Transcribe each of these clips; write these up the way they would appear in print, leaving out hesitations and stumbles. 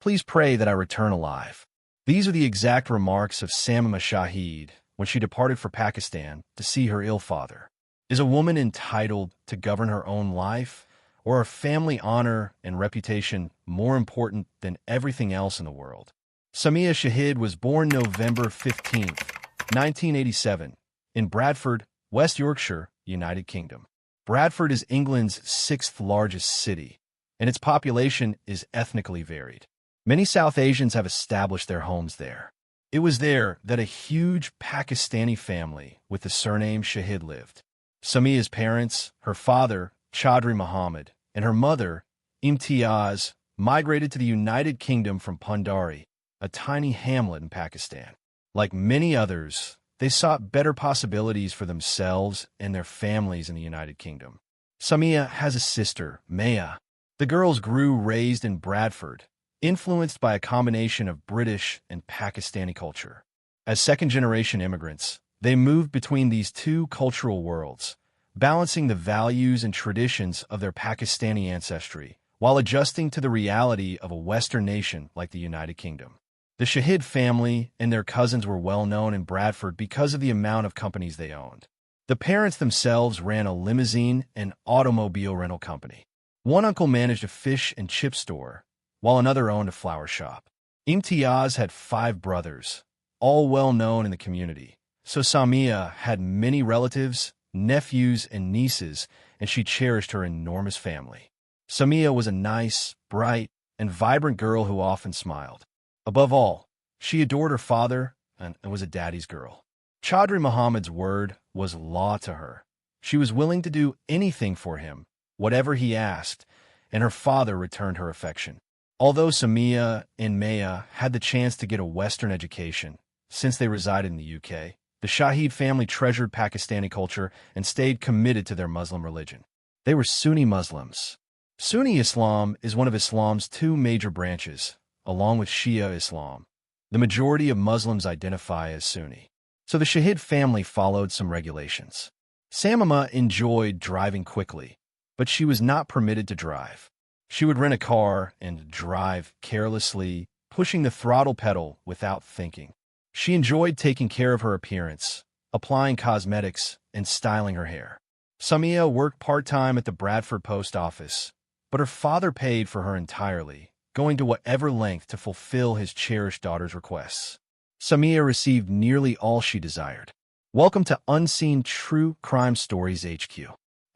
Please pray that I return alive. These are the exact remarks of Samia Shahid when she departed for Pakistan to see her ill father. Is a woman entitled to govern her own life, or are family honor and reputation more important than everything else in the world? Samia Shahid was born November 15, 1987, in Bradford, West Yorkshire, United Kingdom. Bradford is England's sixth largest city, and its population is ethnically varied. Many South Asians have established their homes there. It was there that a huge Pakistani family with the surname Shahid lived. Samia's parents, her father, Chaudhry Muhammad, and her mother, Imtiaz, migrated to the United Kingdom from Pundari, a tiny hamlet in Pakistan. Like many others, they sought better possibilities for themselves and their families in the United Kingdom. Samia has a sister, Maya. The girls grew raised in Bradford, influenced by a combination of British and Pakistani culture. As second-generation immigrants, they moved between these two cultural worlds, balancing the values and traditions of their Pakistani ancestry while adjusting to the reality of a Western nation like the United Kingdom. The Shahid family and their cousins were well known in Bradford because of the amount of companies they owned. The parents themselves ran a limousine and automobile rental company. One uncle managed a fish and chip store, while another owned a flower shop. Imtiaz had 5 brothers, all well known in the community. So Samia had many relatives, nephews, and nieces, and she cherished her enormous family. Samia was a nice, bright, and vibrant girl who often smiled. Above all, she adored her father and was a daddy's girl. Chaudhry Muhammad's word was law to her. She was willing to do anything for him, whatever he asked, and her father returned her affection. Although Samia and Maya had the chance to get a Western education, since they resided in the UK, the Shahid family treasured Pakistani culture and stayed committed to their Muslim religion. They were Sunni Muslims. Sunni Islam is one of Islam's 2 major branches, along with Shia Islam. The majority of Muslims identify as Sunni. So the Shahid family followed some regulations. Samia enjoyed driving quickly, but she was not permitted to drive. She would rent a car and drive carelessly, pushing the throttle pedal without thinking. She enjoyed taking care of her appearance, applying cosmetics, and styling her hair. Samia worked part-time at the Bradford post office, but her father paid for her entirely, going to whatever length to fulfill his cherished daughter's requests. Samia received nearly all she desired. Welcome to Unseen True Crime Stories HQ.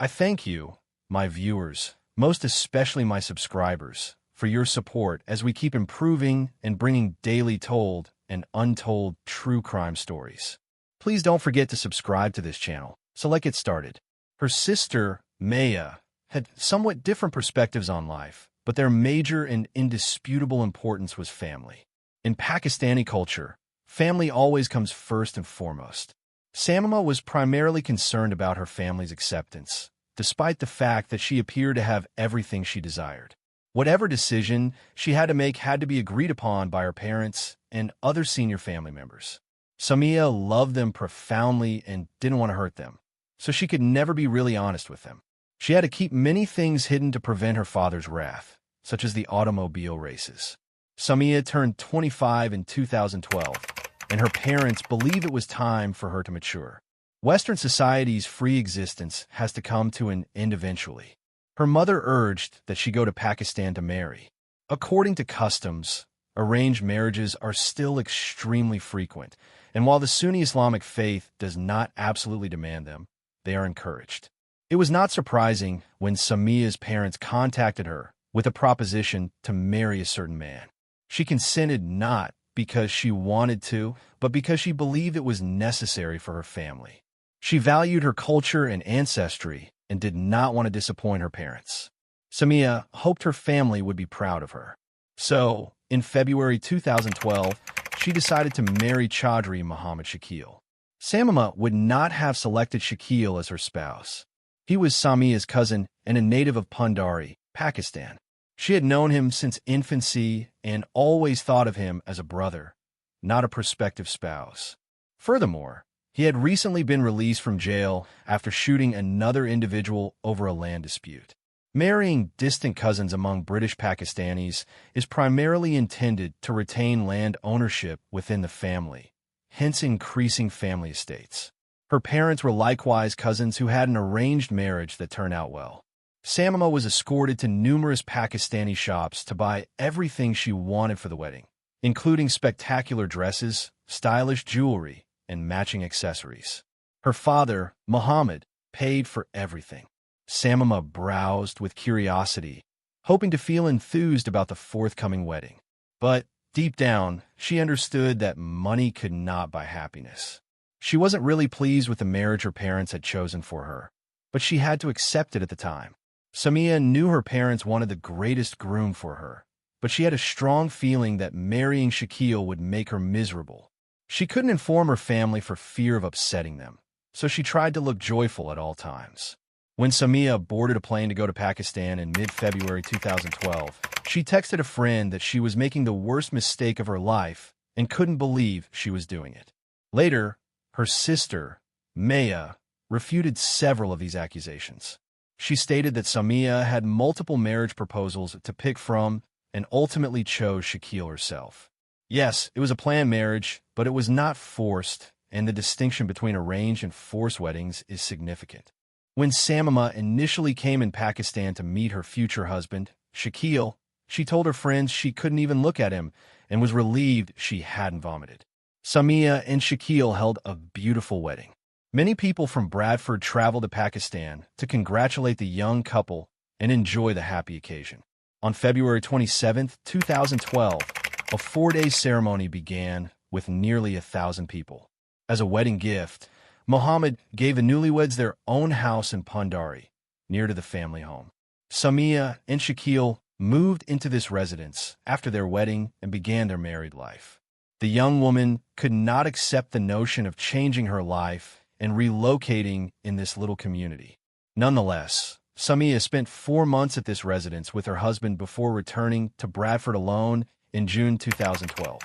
I thank you, my viewers, most especially my subscribers, for your support as we keep improving and bringing daily told and untold true crime stories. Please don't forget to subscribe to this channel, so let's get started. Her sister, Maya, had somewhat different perspectives on life, but their major and indisputable importance was family. In Pakistani culture, family always comes first and foremost. Samia was primarily concerned about her family's acceptance, despite the fact that she appeared to have everything she desired. Whatever decision she had to make had to be agreed upon by her parents and other senior family members. Samia loved them profoundly and didn't want to hurt them, so she could never be really honest with them. She had to keep many things hidden to prevent her father's wrath, such as the automobile races. Samia turned 25 in 2012, and her parents believe it was time for her to mature. Western society's free existence has to come to an end eventually. Her mother urged that she go to Pakistan to marry. According to customs, arranged marriages are still extremely frequent, and while the Sunni Islamic faith does not absolutely demand them, they are encouraged. It was not surprising when Samia's parents contacted her with a proposition to marry a certain man. She consented not because she wanted to, but because she believed it was necessary for her family. She valued her culture and ancestry and did not want to disappoint her parents. Samia hoped her family would be proud of her. So, in February 2012, she decided to marry Chaudhry Muhammad Shakil. Samia would not have selected Shakil as her spouse. He was Samia's cousin and a native of Pundari, Pakistan. She had known him since infancy and always thought of him as a brother, not a prospective spouse. Furthermore, he had recently been released from jail after shooting another individual over a land dispute. Marrying distant cousins among British Pakistanis is primarily intended to retain land ownership within the family, hence increasing family estates. Her parents were likewise cousins who had an arranged marriage that turned out well. Samima was escorted to numerous Pakistani shops to buy everything she wanted for the wedding, including spectacular dresses, stylish jewelry, and matching accessories. Her father, Muhammad, paid for everything. Samima browsed with curiosity, hoping to feel enthused about the forthcoming wedding. But deep down, she understood that money could not buy happiness. She wasn't really pleased with the marriage her parents had chosen for her, but she had to accept it at the time. Samia knew her parents wanted the greatest groom for her, but she had a strong feeling that marrying Shakil would make her miserable. She couldn't inform her family for fear of upsetting them, so she tried to look joyful at all times. When Samia boarded a plane to go to Pakistan in mid-February 2012, she texted a friend that she was making the worst mistake of her life and couldn't believe she was doing it. Later, her sister, Maya, refuted several of these accusations. She stated that Samia had multiple marriage proposals to pick from and ultimately chose Shakil herself. Yes, it was a planned marriage, but it was not forced, and the distinction between arranged and forced weddings is significant. When Samima initially came in Pakistan to meet her future husband, Shakil, she told her friends she couldn't even look at him and was relieved she hadn't vomited. Samia and Shakil held a beautiful wedding. Many people from Bradford traveled to Pakistan to congratulate the young couple and enjoy the happy occasion. On February 27, 2012, a 4-day ceremony began with nearly 1,000 people. As a wedding gift, Muhammad gave the newlyweds their own house in Pandari, near to the family home. Samia and Shakil moved into this residence after their wedding and began their married life. The young woman could not accept the notion of changing her life and relocating in this little community. Nonetheless, Samia spent 4 months at this residence with her husband before returning to Bradford alone in June 2012.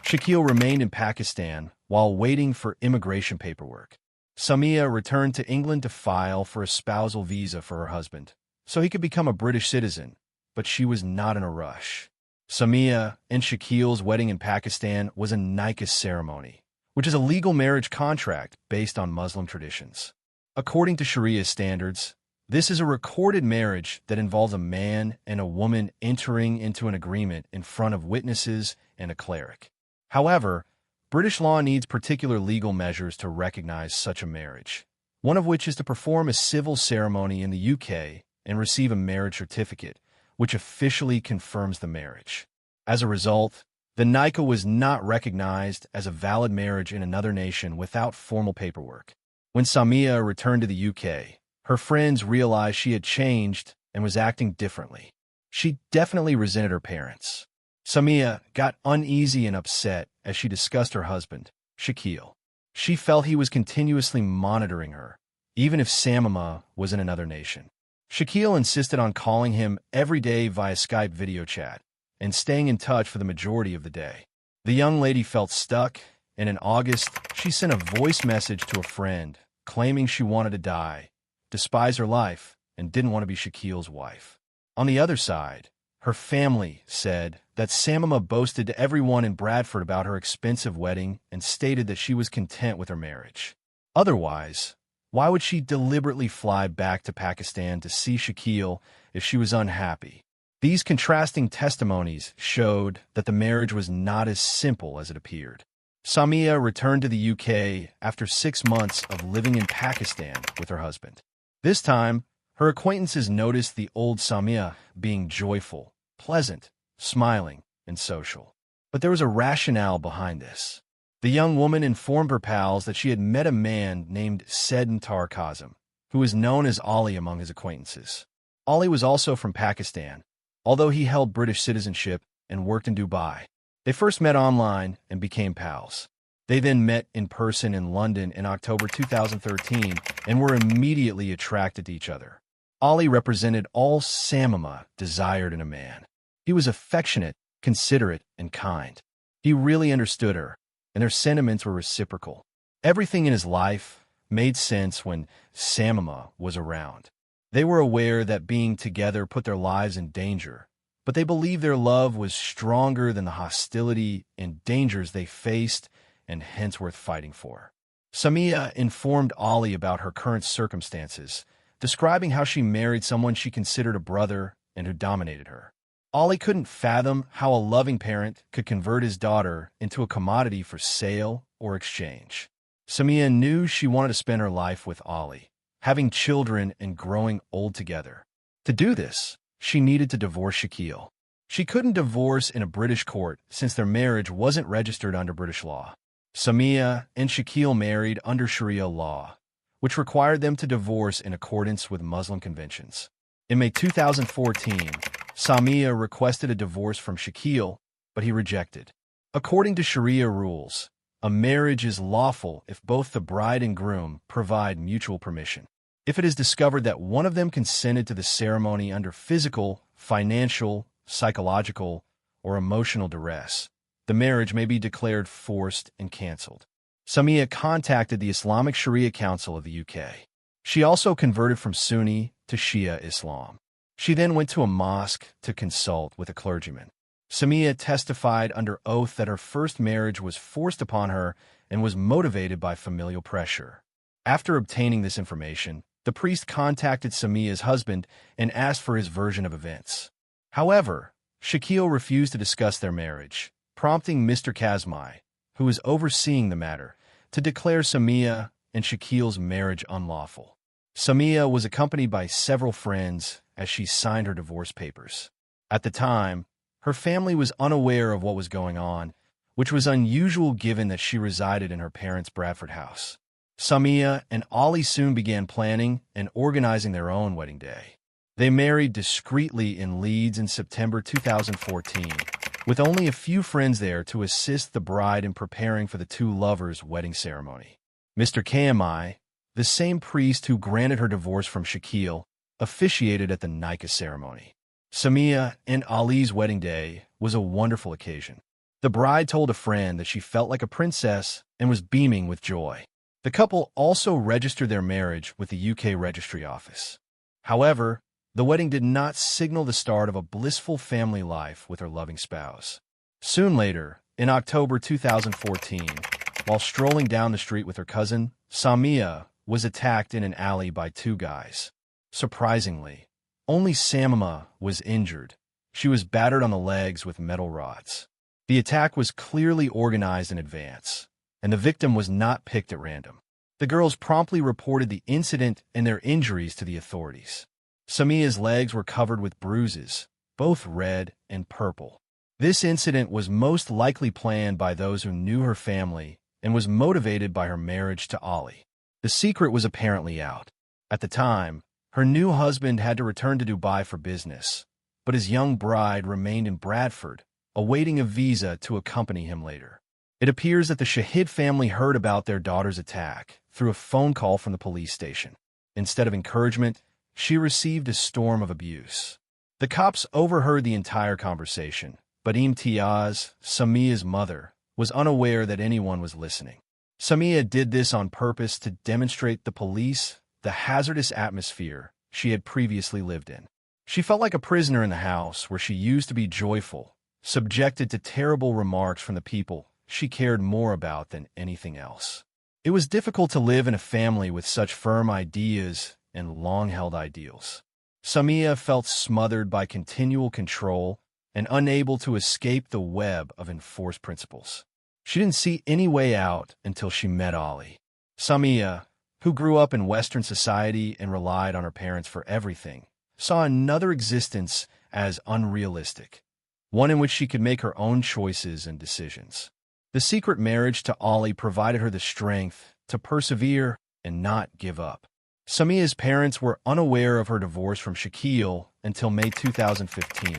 Shakil remained in Pakistan while waiting for immigration paperwork. Samia returned to England to file for a spousal visa for her husband, so he could become a British citizen, but she was not in a rush. Samia and Shakil's wedding in Pakistan was a nikah ceremony, which is a legal marriage contract based on Muslim traditions. According to Sharia standards, this is a recorded marriage that involves a man and a woman entering into an agreement in front of witnesses and a cleric. However, British law needs particular legal measures to recognize such a marriage, one of which is to perform a civil ceremony in the UK and receive a marriage certificate, which officially confirms the marriage. As a result, the nikah was not recognized as a valid marriage in another nation without formal paperwork. When Samia returned to the UK, her friends realized she had changed and was acting differently. She definitely resented her parents. Samia got uneasy and upset as she discussed her husband, Shakil. She felt he was continuously monitoring her, even if Samima was in another nation. Shakil insisted on calling him every day via Skype video chat and staying in touch for the majority of the day. The young lady felt stuck, and in August, she sent a voice message to a friend claiming she wanted to die, despise her life, and didn't want to be Shakil's wife. On the other side, her family said that Samima boasted to everyone in Bradford about her expensive wedding and stated that she was content with her marriage. Otherwise, why would she deliberately fly back to Pakistan to see Shakil if she was unhappy? These contrasting testimonies showed that the marriage was not as simple as it appeared. Samia returned to the UK after 6 months of living in Pakistan with her husband. This time, her acquaintances noticed the old Samia being joyful, pleasant, smiling, and social. But there was a rationale behind this. The young woman informed her pals that she had met a man named Sedantar Kazim, who was known as Ali among his acquaintances. Ali was also from Pakistan, although he held British citizenship and worked in Dubai. They first met online and became pals. They then met in person in London in October 2013 and were immediately attracted to each other. Ali represented all Samima desired in a man. He was affectionate, considerate, and kind. He really understood her, and their sentiments were reciprocal. Everything in his life made sense when Samima was around. They were aware that being together put their lives in danger, but they believed their love was stronger than the hostility and dangers they faced and hence worth fighting for. Samia informed Ali about her current circumstances, describing how she married someone she considered a brother and who dominated her. Ali couldn't fathom how a loving parent could convert his daughter into a commodity for sale or exchange. Samia knew she wanted to spend her life with Ali, having children and growing old together. To do this, she needed to divorce Shakil. She couldn't divorce in a British court since their marriage wasn't registered under British law. Samia and Shakil married under Sharia law, which required them to divorce in accordance with Muslim conventions. In May 2014, Samia requested a divorce from Shakil, but he rejected. According to Sharia rules, a marriage is lawful if both the bride and groom provide mutual permission. If it is discovered that one of them consented to the ceremony under physical, financial, psychological, or emotional duress, the marriage may be declared forced and cancelled. Samia contacted the Islamic Sharia Council of the UK. She also converted from Sunni to Shia Islam. She then went to a mosque to consult with a clergyman. Samia testified under oath that her first marriage was forced upon her and was motivated by familial pressure. After obtaining this information, the priest contacted Samia's husband and asked for his version of events. However, Shakil refused to discuss their marriage, prompting Mr. Kazmi, who was overseeing the matter, to declare Samia and Shakil's marriage unlawful. Samia was accompanied by several friends as she signed her divorce papers. At the time, her family was unaware of what was going on, which was unusual given that she resided in her parents' Bradford house. Samia and Ali soon began planning and organizing their own wedding day. They married discreetly in Leeds in September 2014, with only a few friends there to assist the bride in preparing for the two lovers' wedding ceremony. Mr. Kami, the same priest who granted her divorce from Shakil, officiated at the nikah ceremony. Samia and Ali's wedding day was a wonderful occasion. The bride told a friend that she felt like a princess and was beaming with joy. The couple also registered their marriage with the UK Registry Office. However, the wedding did not signal the start of a blissful family life with her loving spouse. Soon later, in October 2014, while strolling down the street with her cousin, Samia was attacked in an alley by two guys. Surprisingly, only Samia was injured. She was battered on the legs with metal rods. The attack was clearly organized in advance, and the victim was not picked at random. The girls promptly reported the incident and their injuries to the authorities. Samia's legs were covered with bruises, both red and purple. This incident was most likely planned by those who knew her family and was motivated by her marriage to Ali. The secret was apparently out. At the time, her new husband had to return to Dubai for business, but his young bride remained in Bradford, awaiting a visa to accompany him later. It appears that the Shahid family heard about their daughter's attack through a phone call from the police station. Instead of encouragement, she received a storm of abuse. The cops overheard the entire conversation, but Imtiaz, Samia's mother, was unaware that anyone was listening. Samia did this on purpose to demonstrate the police the hazardous atmosphere she had previously lived in. She felt like a prisoner in the house where she used to be joyful, subjected to terrible remarks from the people she cared more about than anything else. It was difficult to live in a family with such firm ideas and long-held ideals. Samia felt smothered by continual control and unable to escape the web of enforced principles. She didn't see any way out until she met Ali. Samia, who grew up in Western society and relied on her parents for everything, saw another existence as unrealistic, one in which she could make her own choices and decisions. The secret marriage to Ali provided her the strength to persevere and not give up. Samia's parents were unaware of her divorce from Shakil until May 2015,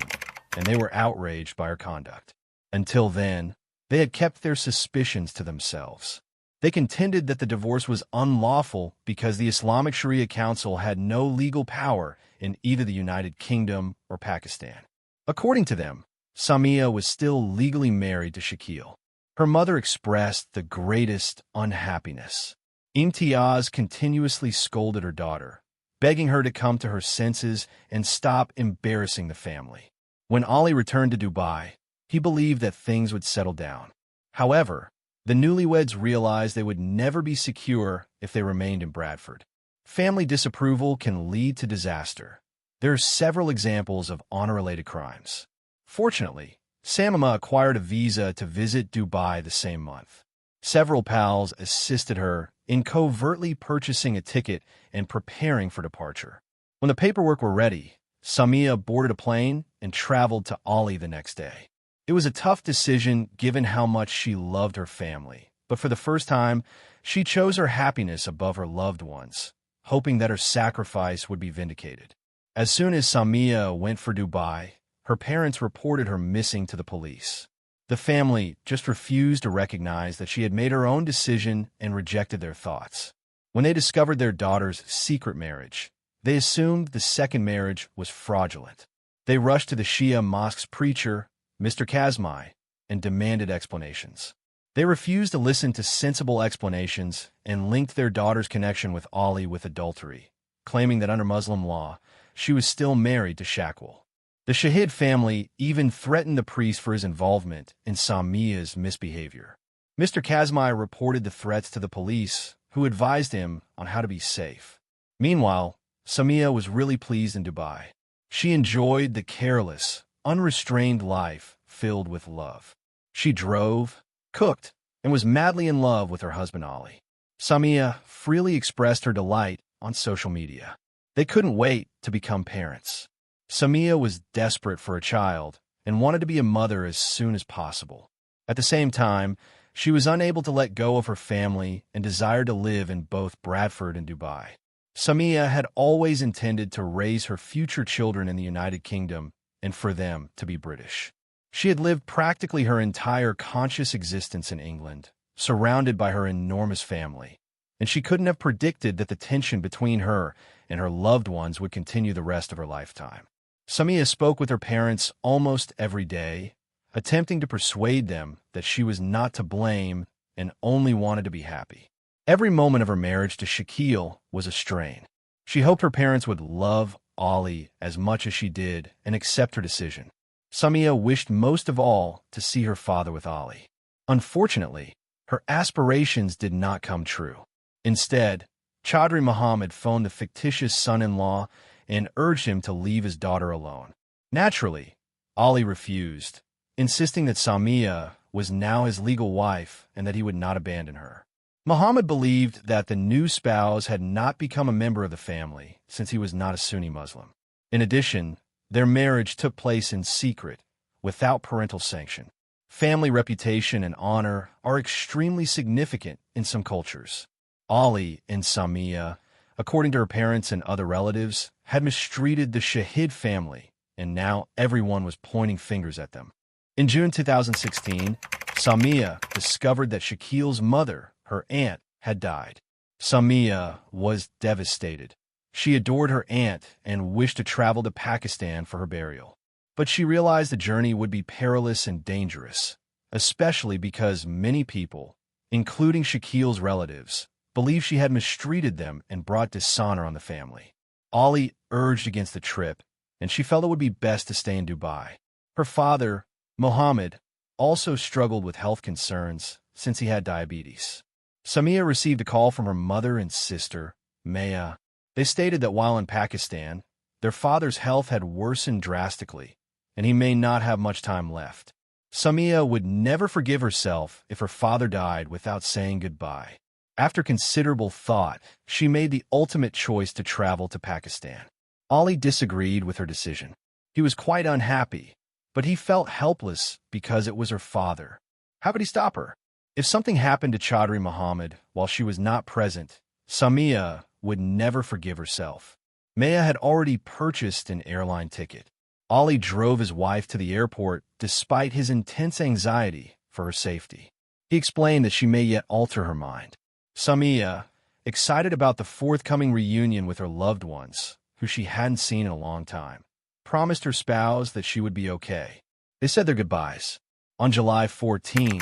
and they were outraged by her conduct. Until then, they had kept their suspicions to themselves. They contended that the divorce was unlawful because the Islamic Sharia Council had no legal power in either the United Kingdom or Pakistan. According to them, Samia was still legally married to Shakil. Her mother expressed the greatest unhappiness. Imtiaz continuously scolded her daughter, begging her to come to her senses and stop embarrassing the family. When Ali returned to Dubai, he believed that things would settle down. However, the newlyweds realized they would never be secure if they remained in Bradford. Family disapproval can lead to disaster. There are several examples of honor-related crimes. Fortunately, Samia acquired a visa to visit Dubai the same month. Several pals assisted her in covertly purchasing a ticket and preparing for departure. When the paperwork were ready, Samia boarded a plane and traveled to Ali the next day. It was a tough decision given how much she loved her family, but for the first time, she chose her happiness above her loved ones, hoping that her sacrifice would be vindicated. As soon as Samia went for Dubai, her parents reported her missing to the police. The family just refused to recognize that she had made her own decision and rejected their thoughts. When they discovered their daughter's secret marriage, they assumed the second marriage was fraudulent. They rushed to the Shia mosque's preacher, Mr. Kazmi, and demanded explanations. They refused to listen to sensible explanations and linked their daughter's connection with Ali with adultery, claiming that under Muslim law, she was still married to Shakwal. The Shahid family even threatened the priest for his involvement in Samia's misbehavior. Mr. Kazmi reported the threats to the police, who advised him on how to be safe. Meanwhile, Samia was really pleased in Dubai. She enjoyed the careless, unrestrained life filled with love. She drove, cooked, and was madly in love with her husband Ali. Samia freely expressed her delight on social media. They couldn't wait to become parents. Samia was desperate for a child and wanted to be a mother as soon as possible. At the same time, she was unable to let go of her family and desired to live in both Bradford and Dubai. Samia had always intended to raise her future children in the United Kingdom and for them to be British. She had lived practically her entire conscious existence in England, surrounded by her enormous family, and she couldn't have predicted that the tension between her and her loved ones would continue the rest of her lifetime. Samia spoke with her parents almost every day, attempting to persuade them that she was not to blame and only wanted to be happy. Every moment of her marriage to Shakwal was a strain. She hoped her parents would love Ali as much as she did and accept her decision. Samia wished most of all to see her father with Ali. Unfortunately, her aspirations did not come true. Instead, Chaudhry Muhammad phoned the fictitious son-in-law and urged him to leave his daughter alone. Naturally, Ali refused, insisting that Samia was now his legal wife and that he would not abandon her. Muhammad believed that the new spouse had not become a member of the family since he was not a Sunni Muslim. In addition, their marriage took place in secret, without parental sanction. Family reputation and honor are extremely significant in some cultures. Ali and Samia, according to her parents and other relatives, had mistreated the Shahid family, and now everyone was pointing fingers at them. In June 2016, Samia discovered that Shakwal's mother, her aunt, had died. Samia was devastated. She adored her aunt and wished to travel to Pakistan for her burial. But she realized the journey would be perilous and dangerous, especially because many people, including Shakwal's relatives, believed she had mistreated them and brought dishonor on the family. Ali urged against the trip, and she felt it would be best to stay in Dubai. Her father, Mohammed, also struggled with health concerns since he had diabetes. Samia received a call from her mother and sister, Maya. They stated that while in Pakistan, their father's health had worsened drastically, and he may not have much time left. Samia would never forgive herself if her father died without saying goodbye. After considerable thought, she made the ultimate choice to travel to Pakistan. Ali disagreed with her decision. He was quite unhappy, but he felt helpless because it was her father. How could he stop her? If something happened to Chaudhry Muhammad while she was not present, Samia would never forgive herself. Maya had already purchased an airline ticket. Ali drove his wife to the airport despite his intense anxiety for her safety. He explained that she may yet alter her mind. Samia, excited about the forthcoming reunion with her loved ones, who she hadn't seen in a long time, promised her spouse that she would be okay. They said their goodbyes. On July 14,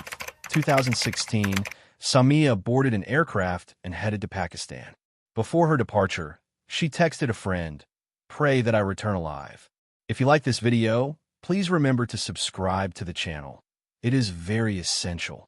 2016, Samia boarded an aircraft and headed to Pakistan. Before her departure, She texted a friend, "Pray that I return alive." If you like this video, please remember to subscribe to the channel. It is very essential.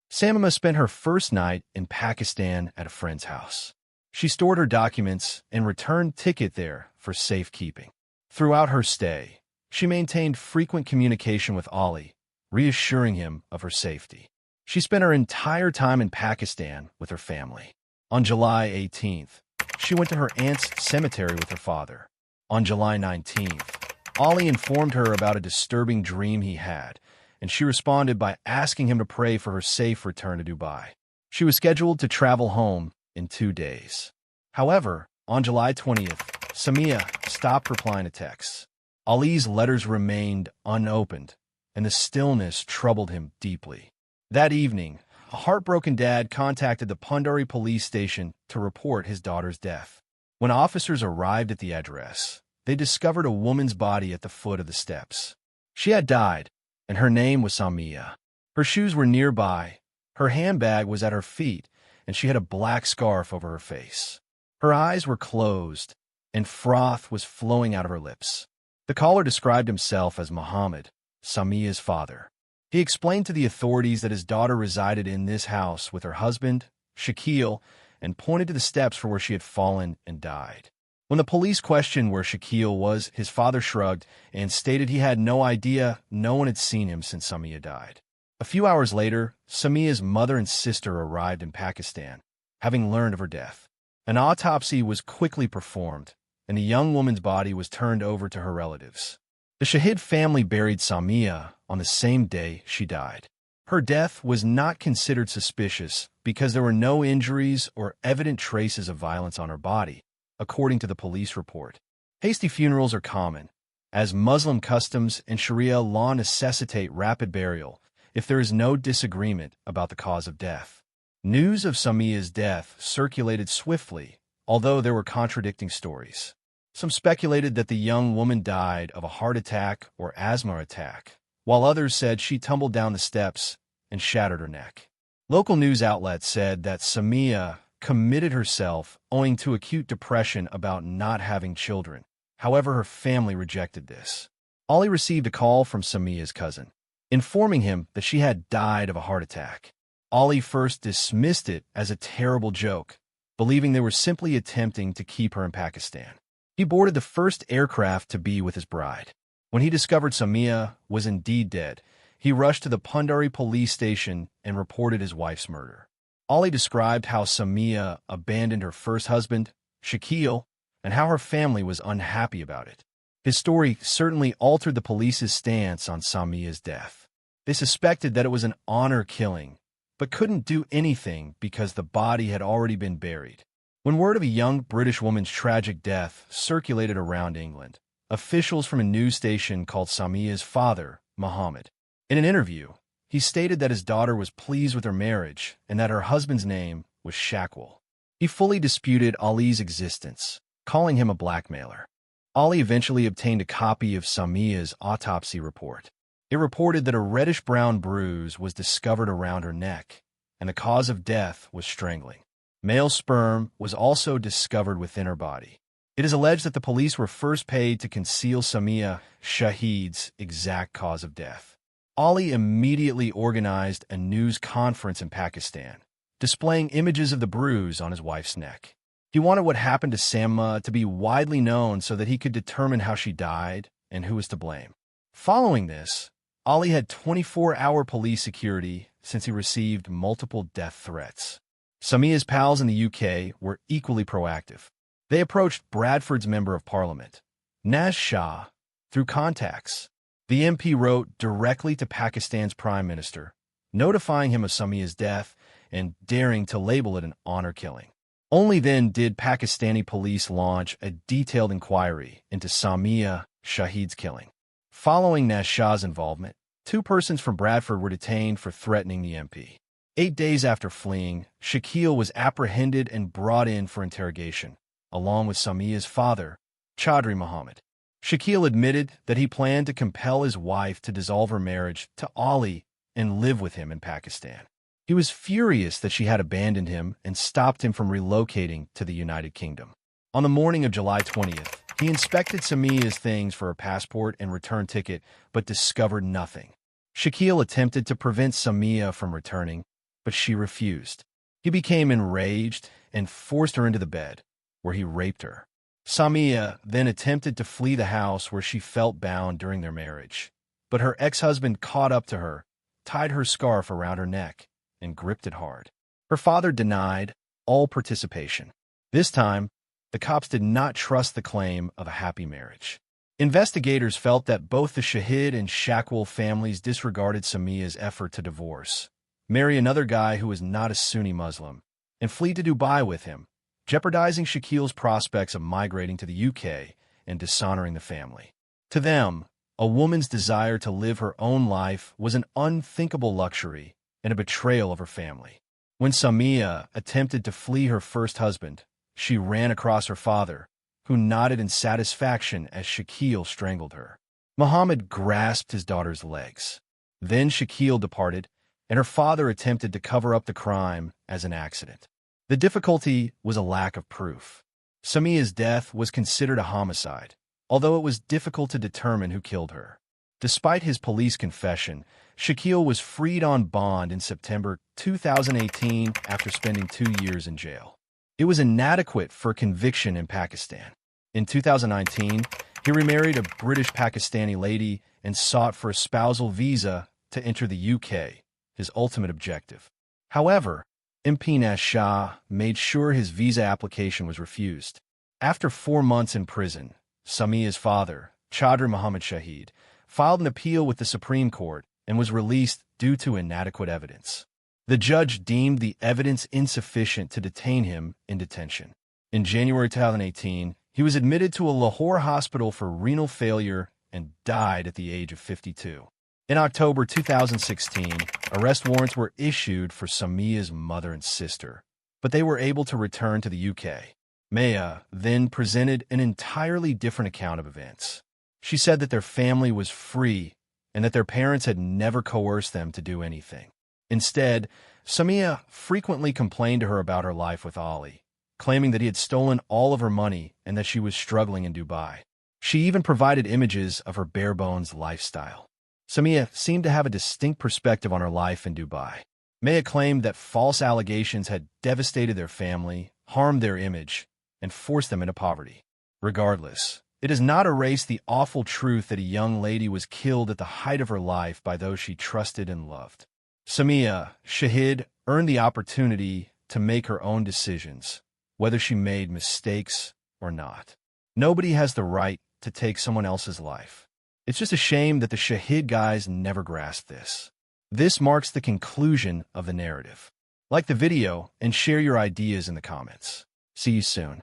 Samia spent her first night in Pakistan at a friend's house. She stored her documents and returned ticket there for safekeeping. Throughout her stay, she maintained frequent communication with Ali, reassuring him of her safety. She spent her entire time in Pakistan with her family. On July 18th, she went to her aunt's cemetery with her father. On July 19th, Ali informed her about a disturbing dream he had, and she responded by asking him to pray for her safe return to Dubai. She was scheduled to travel home in 2 days. However, on July 20th, Samia stopped replying to texts. Ali's letters remained unopened, and the stillness troubled him deeply. That evening, a heartbroken dad contacted the Pundari police station to report his daughter's death. When officers arrived at the address, they discovered a woman's body at the foot of the steps. She had died, and her name was Samia. Her shoes were nearby, her handbag was at her feet, and she had a black scarf over her face. Her eyes were closed, and froth was flowing out of her lips. The caller described himself as Muhammad, Samia's father. He explained to the authorities that his daughter resided in this house with her husband, Shakil, and pointed to the steps for where she had fallen and died. When the police questioned where Shakil was, his father shrugged and stated he had no idea. No one had seen him since Samia died. A few hours later, Samia's mother and sister arrived in Pakistan, having learned of her death. An autopsy was quickly performed, and the young woman's body was turned over to her relatives. The Shahid family buried Samia on the same day she died. Her death was not considered suspicious because there were no injuries or evident traces of violence on her body, according to the police report. Hasty funerals are common, as Muslim customs and Sharia law necessitate rapid burial if there is no disagreement about the cause of death. News of Samia's death circulated swiftly, although there were contradicting stories. Some speculated that the young woman died of a heart attack or asthma attack, while others said she tumbled down the steps and shattered her neck. Local news outlets said that Samia committed herself owing to acute depression about not having children. However, her family rejected this. Ali received a call from Samia's cousin, informing him that she had died of a heart attack. Ali first dismissed it as a terrible joke, believing they were simply attempting to keep her in Pakistan. He boarded the first aircraft to be with his bride. When he discovered Samia was indeed dead, he rushed to the Pundari police station and reported his wife's murder. Ali described how Samia abandoned her first husband, Shakil, and how her family was unhappy about it. His story certainly altered the police's stance on Samia's death. They suspected that it was an honor killing, but couldn't do anything because the body had already been buried. When word of a young British woman's tragic death circulated around England, officials from a news station called Samia's father, Muhammad. In an interview, he stated that his daughter was pleased with her marriage and that her husband's name was Shakwal. He fully disputed Ali's existence, calling him a blackmailer. Ali eventually obtained a copy of Samia's autopsy report. It reported that a reddish-brown bruise was discovered around her neck, and the cause of death was strangling. Male sperm was also discovered within her body. It is alleged that the police were first paid to conceal Samia Shahid's exact cause of death. Ali immediately organized a news conference in Pakistan, displaying images of the bruise on his wife's neck. He wanted what happened to Samia to be widely known so that he could determine how she died and who was to blame. Following this, Ali had 24-hour police security since he received multiple death threats. Samia's pals in the UK were equally proactive. They approached Bradford's Member of Parliament, Naz Shah, through contacts. The MP wrote directly to Pakistan's Prime Minister, notifying him of Samia's death and daring to label it an honor killing. Only then did Pakistani police launch a detailed inquiry into Samia Shahid's killing. Following Naz Shah's involvement, 2 persons from Bradford were detained for threatening the MP. 8 days after fleeing, Shakil was apprehended and brought in for interrogation, along with Samia's father, Chaudhry Muhammad. Shakil admitted that he planned to compel his wife to dissolve her marriage to Ali and live with him in Pakistan. He was furious that she had abandoned him and stopped him from relocating to the United Kingdom. On the morning of July 20th, he inspected Samia's things for her passport and return ticket, but discovered nothing. Shaquille attempted to prevent Samia from returning, but she refused. He became enraged and forced her into the bed, where he raped her. Samia then attempted to flee the house where she felt bound during their marriage, but her ex-husband caught up to her, tied her scarf around her neck, and gripped it hard. Her father denied all participation. This time, the cops did not trust the claim of a happy marriage. Investigators felt that both the Shahid and Shakwal families disregarded Samia's effort to divorce, marry another guy who was not a Sunni Muslim, and flee to Dubai with him, jeopardizing Shakil's prospects of migrating to the UK and dishonoring the family. To them, a woman's desire to live her own life was an unthinkable luxury and a betrayal of her family. When Samia attempted to flee her first husband, she ran across her father, who nodded in satisfaction as Shakil strangled her. Muhammad grasped his daughter's legs. Then Shakil departed, and her father attempted to cover up the crime as an accident. The difficulty was a lack of proof. Samia's death was considered a homicide, although it was difficult to determine who killed her. Despite his police confession, Shakil was freed on bond in September 2018 after spending 2 years in jail. It was inadequate for conviction in Pakistan. In 2019, he remarried a British Pakistani lady and sought for a spousal visa to enter the UK, his ultimate objective. However, Samia Shah made sure his visa application was refused. After 4 months in prison, Samia's father, Chaudhry Muhammad Shahid, filed an appeal with the Supreme Court and was released due to inadequate evidence. The judge deemed the evidence insufficient to detain him in detention. In January 2018, he was admitted to a Lahore hospital for renal failure and died at the age of 52. In October 2016, arrest warrants were issued for Samia's mother and sister, but they were able to return to the UK. Maya then presented an entirely different account of events. She said that their family was free and that their parents had never coerced them to do anything. Instead, Samia frequently complained to her about her life with Ali, claiming that he had stolen all of her money and that she was struggling in Dubai. She even provided images of her bare-bones lifestyle. Samia seemed to have a distinct perspective on her life in Dubai. Maya claimed that false allegations had devastated their family, harmed their image, and forced them into poverty. Regardless, it does not erase the awful truth that a young lady was killed at the height of her life by those she trusted and loved. Samia Shahid earned the opportunity to make her own decisions, whether she made mistakes or not. Nobody has the right to take someone else's life. It's just a shame that the Shahid guys never grasped this. This marks the conclusion of the narrative. Like the video and share your ideas in the comments. See you soon.